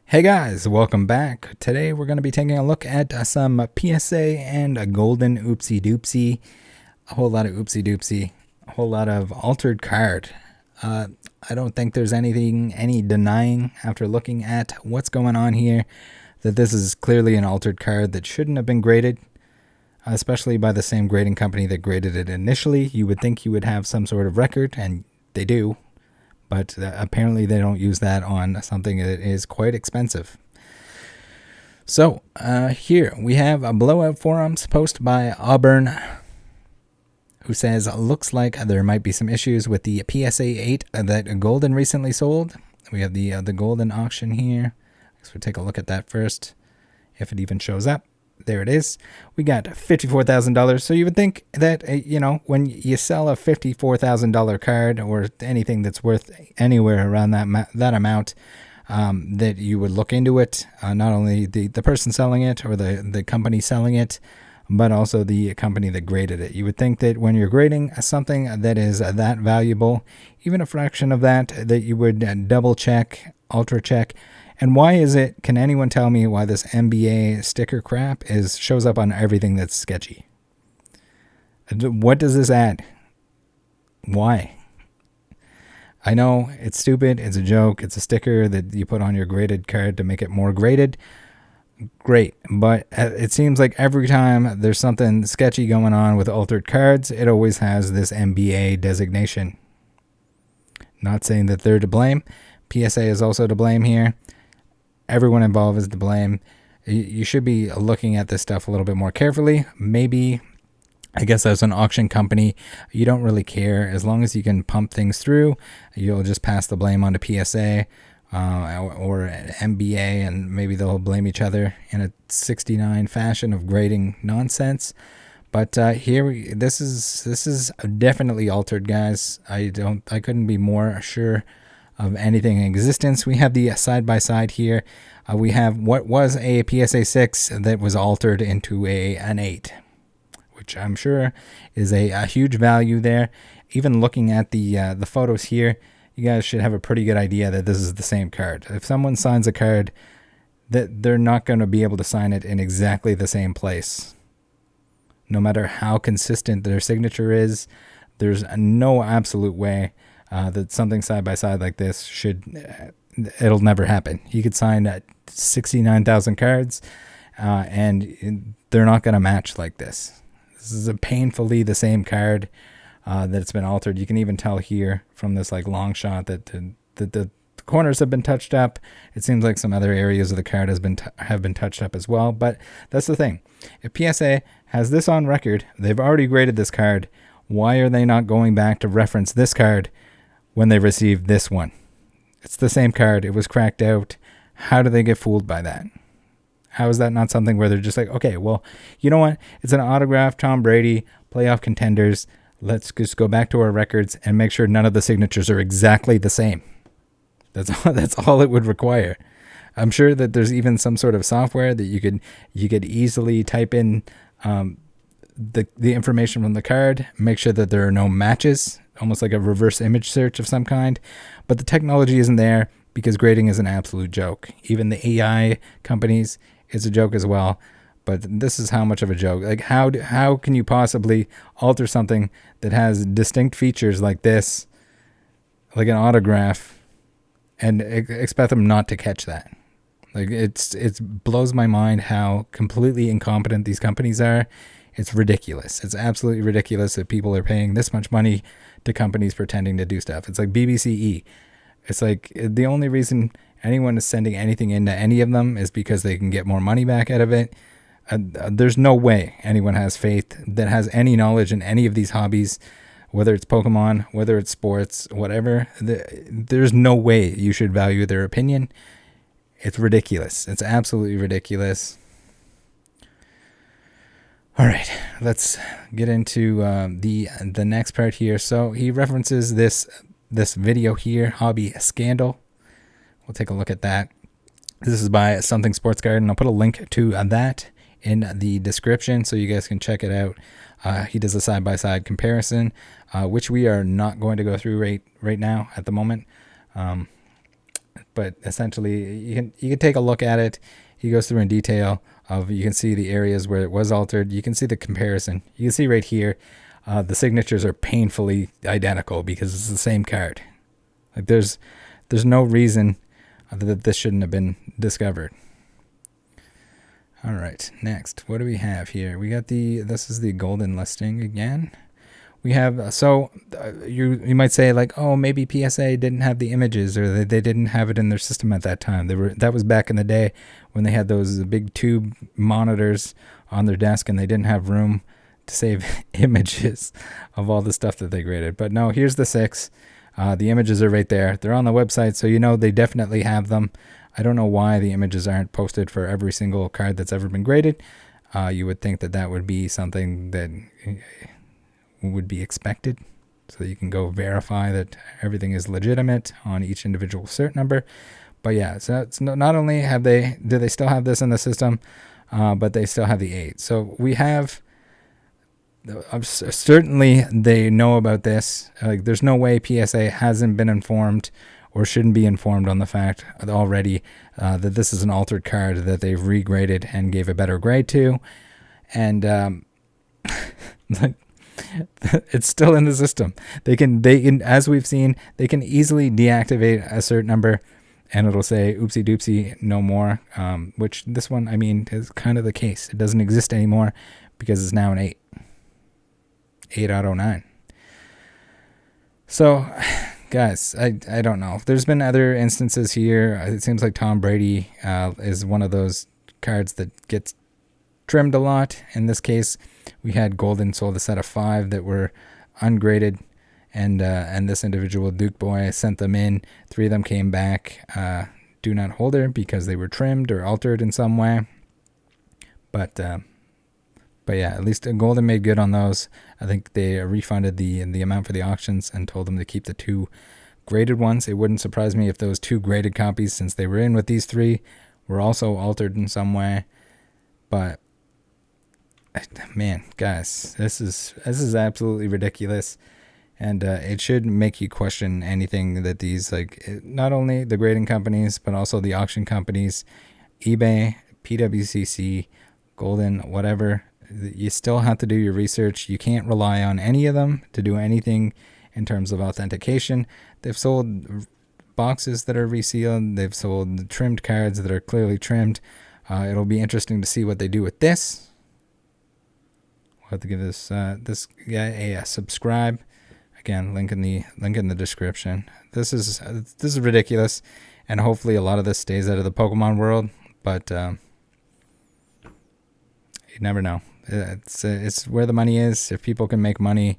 Hey guys, welcome back. Today we're going to be taking a look at some PSA and a Goldin oopsie doopsie. A whole lot of oopsie doopsie. A whole lot of altered card. I don't think there's any denying after looking at what's going on here that this is clearly an altered card that shouldn't have been graded, especially by the same grading company that graded it initially. You would think you would have some sort of record, and they do. But apparently they don't use that on something that is quite expensive. So here we have a Blowout Forums post by Auburn, who says, looks like there might be some issues with the PSA 8 that Goldin recently sold. We have the Goldin auction here. So we'll take a look at that first, if it even shows up. There it is. We got $54,000. So you would think that, when you sell a $54,000 card or anything that's worth anywhere around that amount, that you would look into it. Not only the person selling it or the company selling it, but also the company that graded it. You would think that when you're grading something that is that valuable, even a fraction of that you would double check, ultra check. And why is it, can anyone tell me why this NBA sticker crap shows up on everything that's sketchy? What does this add? Why? I know it's stupid, it's a joke, it's a sticker that you put on your graded card to make it more graded. Great, but it seems like every time there's something sketchy going on with altered cards, it always has this NBA designation. Not saying that they're to blame. PSA is also to blame here. Everyone involved is to blame. You should be looking at this stuff a little bit more carefully. Maybe, I guess as an auction company, you don't really care. As long as you can pump things through, you'll just pass the blame on to PSA or NBA, and maybe they'll blame each other in a 69 fashion of grading nonsense. But here, this is definitely altered, guys. I couldn't be more sure of anything in existence. We have the side-by-side here. We have what was a PSA 6 that was altered into an 8, which I'm sure is a huge value there. Even looking at the photos here, you guys should have a pretty good idea that this is the same card. If someone signs a card, that they're not going to be able to sign it in exactly the same place. No matter how consistent their signature is, there's no absolute way that something side by side like this it'll never happen. You could sign 69,000 cards and they're not going to match like this. This is a painfully the same card that it's been altered. You can even tell here from this long shot that the corners have been touched up. It seems like some other areas of the card have been touched up as well. But that's the thing. If PSA has this on record, they've already graded this card. Why are they not going back to reference this card when they received this one? It's the same card. It was cracked out. How do they get fooled by that? How is that not something where they're just like, okay, well, you know what? It's an autographed Tom Brady, playoff contenders. Let's just go back to our records and make sure none of the signatures are exactly the same. That's all it would require. I'm sure that there's even some sort of software that you could easily type in the information from the card, make sure that there are no matches, almost like a reverse image search of some kind. But the technology isn't there because grading is an absolute joke. Even the AI companies, it's a joke as well. But this is how much of a joke. Like how can you possibly alter something that has distinct features like this, like an autograph, and expect them not to catch that? Like it blows my mind how completely incompetent these companies are. It's ridiculous. It's absolutely ridiculous that people are paying this much money to companies pretending to do stuff. It's like BBCE. It's like the only reason anyone is sending anything into any of them is because they can get more money back out of it. There's no way anyone has faith that has any knowledge in any of these hobbies, whether it's Pokemon, whether it's sports, whatever. There's no way you should value their opinion. It's ridiculous. It's absolutely ridiculous. All right, let's get into the next part here. So he references this video here, Hobby Scandal. We'll take a look at that. This is by Something Sportscard, and I'll put a link to that in the description so you guys can check it out. He does a side-by-side comparison, which we are not going to go through right now at the moment. but essentially you can take a look at it. He goes through in detail of, you can see the areas where it was altered. You can see the comparison. You can see right here, the signatures are painfully identical because it's the same card. Like there's no reason that this shouldn't have been discovered. All right, next, what do we have here? We got this is the Goldin listing again. We have, you might say like, oh, maybe PSA didn't have the images, or they didn't have it in their system at that time. That was back in the day when they had those big tube monitors on their desk and they didn't have room to save images of all the stuff that they graded. But no, here's the 6. The images are right there. They're on the website, so you know they definitely have them. I don't know why the images aren't posted for every single card that's ever been graded. You would think that would be something that would be expected, so that you can go verify that everything is legitimate on each individual cert number. But yeah, so it's not only do they still have this in the system, but they still have the 8. So we have, certainly they know about this. Like there's no way PSA hasn't been informed or shouldn't be informed on the fact already that this is an altered card that they've regraded and gave a better grade to, and like, it's still in the system. They can, as we've seen, they can easily deactivate a cert number and it'll say oopsie doopsie, no more, which this one, I mean, is kind of the case. It doesn't exist anymore because it's now an 8 out of 9. So guys, I don't know. There's been other instances here. It seems like Tom Brady is one of those cards that gets trimmed a lot. In this case, we had Goldin sold a set of 5 that were ungraded, and this individual Duke boy sent them in. 3 of them came back do not holder because they were trimmed or altered in some way. But yeah, at least Goldin made good on those. I think they refunded the amount for the auctions and told them to keep the 2 graded ones. It wouldn't surprise me if those 2 graded copies, since they were in with these 3, were also altered in some way. But man, guys, this is absolutely ridiculous, and it should make you question anything that these, like, not only the grading companies but also the auction companies, eBay, PWCC, Goldin, whatever. You still have to do your research. You can't rely on any of them to do anything in terms of authentication. They've sold boxes that are resealed. They've sold trimmed cards that are clearly trimmed. It'll be interesting to see what they do with this. We'll have to give this guy a subscribe. Again, link in the description. This is ridiculous, and hopefully a lot of this stays out of the Pokemon world. But you never know. It's where the money is. If people can make money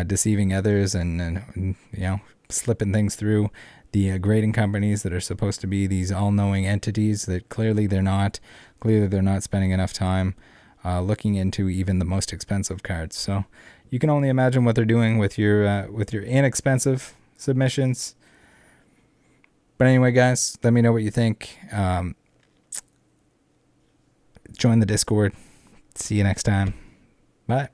deceiving others and slipping things through the grading companies that are supposed to be these all-knowing entities that clearly they're not. Clearly they're not spending enough time looking into even the most expensive cards. So you can only imagine what they're doing with your inexpensive submissions. But anyway, guys, let me know what you think. Join the Discord. See you next time. Bye.